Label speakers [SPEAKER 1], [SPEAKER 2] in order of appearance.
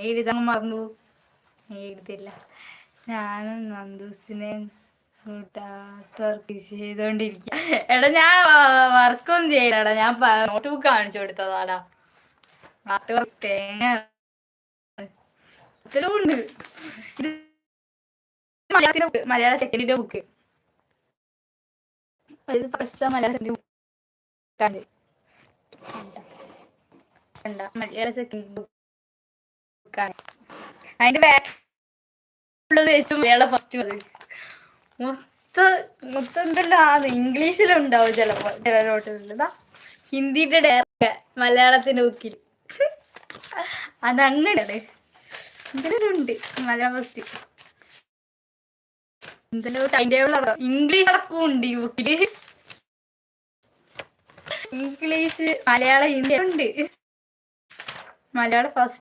[SPEAKER 1] എഴുതാൻ മറന്നു. എഴുതില്ല. ഞാനും നന്ദൂസിനെ വർക്ക് ചെയ്തോണ്ടിരിക്കുക. എടാ ഞാൻ വർക്കൊന്നും ചെയ്യില്ലടാ, ഞാൻ നോട്ട് ബുക്ക് കാണിച്ചു കൊടുത്തതാടാ. ആർട്ട് വർക്ക് തേങ്ങ ഉണ്ട്. ഇത് മലയാള സെക്കൻഡിന്റെ ബുക്ക്, മലയാള ബുക്കാണ്. മലയാള സെക്കൻഡ് ബുക്കാണ്. അതിന്റെ മലയാളം ഫസ്റ്റ് മൊത്തം എന്തല്ല ഇംഗ്ലീഷിലുണ്ടാവും ചിലപ്പോ ചില നോട്ടുകളിൽ. ഹിന്ദിന്റെ ഡയറക്റ്റ് മലയാളത്തിന്റെ ബുക്കിൽ അതങ്ങനെയാണ്. ഇതിലുണ്ട് മലയാളം ഫസ്റ്റ്. എന്തെല്ലോ ടൈം ടേബിൾ അടക്കം ഇംഗ്ലീഷ് അടക്കം ഉണ്ട് ഈ ബുക്കില്. ഇംഗ്ലീഷ്, മലയാളം, ഹിന്ദി ഉണ്ട്. മലയാളം ഫസ്റ്റ്.